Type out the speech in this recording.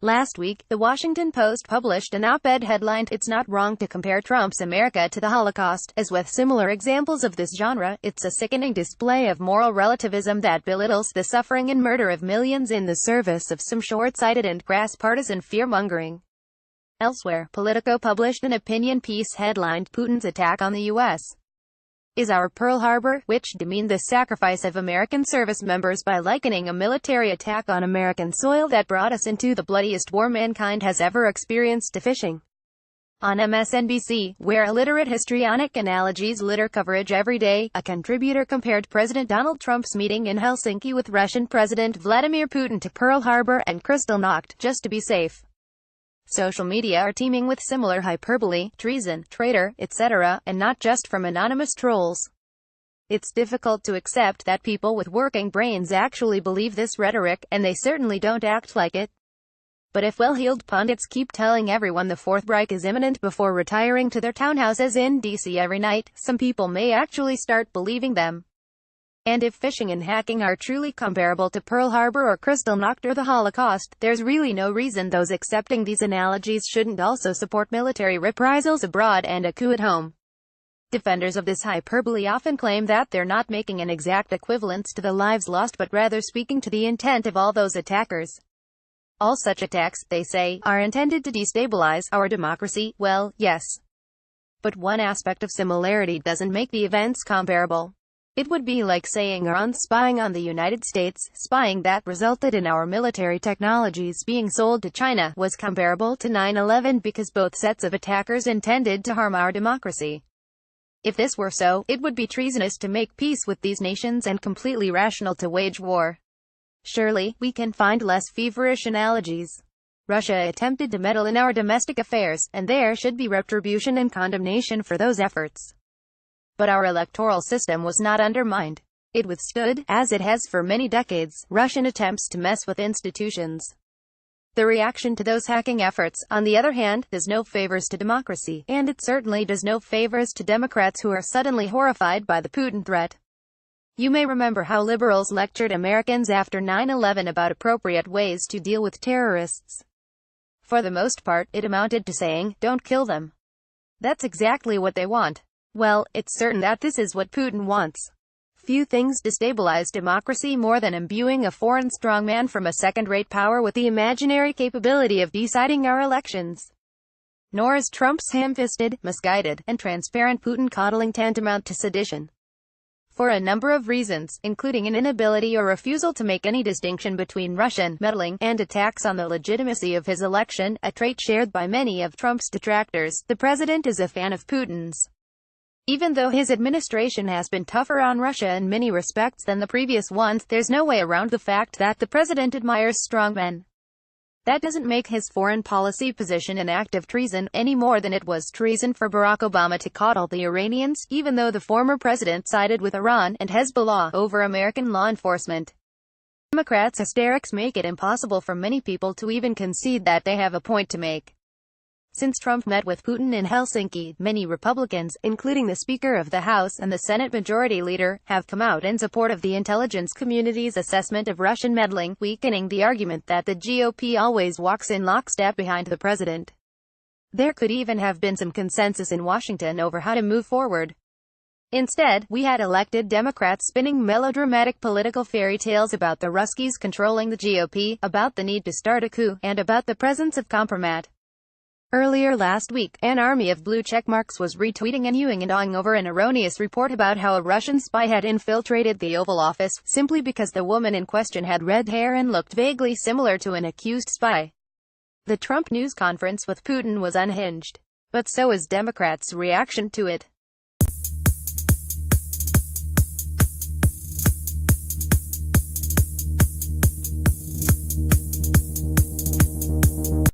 Last week, The Washington Post published an op-ed headlined, "It's not wrong to compare Trump's America to the Holocaust, as with similar examples of this genre, it's a sickening display of moral relativism that belittles the suffering and murder of millions in the service of some short-sighted and crass partisan fear-mongering." Elsewhere, Politico published an opinion piece headlined, "Putin's attack on the U.S. is our Pearl Harbor," which demeaned the sacrifice of American service members by likening a military attack on American soil that brought us into the bloodiest war mankind has ever experienced to fishing. On MSNBC, where illiterate histrionic analogies litter coverage every day, a contributor compared President Donald Trump's meeting in Helsinki with Russian President Vladimir Putin to Pearl Harbor and Kristallnacht, just to be safe. Social media are teeming with similar hyperbole, treason, traitor, etc., and not just from anonymous trolls. It's difficult to accept that people with working brains actually believe this rhetoric, and they certainly don't act like it. But if well-heeled pundits keep telling everyone the Fourth Reich is imminent before retiring to their townhouses in D.C. every night, some people may actually start believing them. And if phishing and hacking are truly comparable to Pearl Harbor or Kristallnacht or the Holocaust, there's really no reason those accepting these analogies shouldn't also support military reprisals abroad and a coup at home. Defenders of this hyperbole often claim that they're not making an exact equivalence to the lives lost but rather speaking to the intent of all those attackers. All such attacks, they say, are intended to destabilize our democracy. Well, yes. But one aspect of similarity doesn't make the events comparable. It would be like saying Iran spying on the United States, spying that resulted in our military technologies being sold to China, was comparable to 9/11 because both sets of attackers intended to harm our democracy. If this were so, it would be treasonous to make peace with these nations and completely rational to wage war. Surely, we can find less feverish analogies. Russia attempted to meddle in our domestic affairs, and there should be retribution and condemnation for those efforts. But our electoral system was not undermined. It withstood, as it has for many decades, Russian attempts to mess with institutions. The reaction to those hacking efforts, on the other hand, does no favors to democracy, and it certainly does no favors to Democrats who are suddenly horrified by the Putin threat. You may remember how liberals lectured Americans after 9/11 about appropriate ways to deal with terrorists. For the most part, it amounted to saying, "Don't kill them." That's exactly what they want. Well, it's certain that this is what Putin wants. Few things destabilize democracy more than imbuing a foreign strongman from a second-rate power with the imaginary capability of deciding our elections. Nor is Trump's ham-fisted, misguided, and transparent Putin coddling tantamount to sedition. For a number of reasons, including an inability or refusal to make any distinction between Russian meddling and attacks on the legitimacy of his election, a trait shared by many of Trump's detractors, the president is a fan of Putin's. Even though his administration has been tougher on Russia in many respects than the previous ones, there's no way around the fact that the president admires strongmen. That doesn't make his foreign policy position an act of treason, any more than it was treason for Barack Obama to coddle the Iranians, even though the former president sided with Iran and Hezbollah over American law enforcement. Democrats' hysterics make it impossible for many people to even concede that they have a point to make. Since Trump met with Putin in Helsinki, many Republicans, including the Speaker of the House and the Senate Majority Leader, have come out in support of the intelligence community's assessment of Russian meddling, weakening the argument that the GOP always walks in lockstep behind the president. There could even have been some consensus in Washington over how to move forward. Instead, we had elected Democrats spinning melodramatic political fairy tales about the Ruskies controlling the GOP, about the need to start a coup, and about the presence of compromat. Earlier last week, an army of blue checkmarks was retweeting and hewing and awing over an erroneous report about how a Russian spy had infiltrated the Oval Office, simply because the woman in question had red hair and looked vaguely similar to an accused spy. The Trump news conference with Putin was unhinged. But so is Democrats' reaction to it.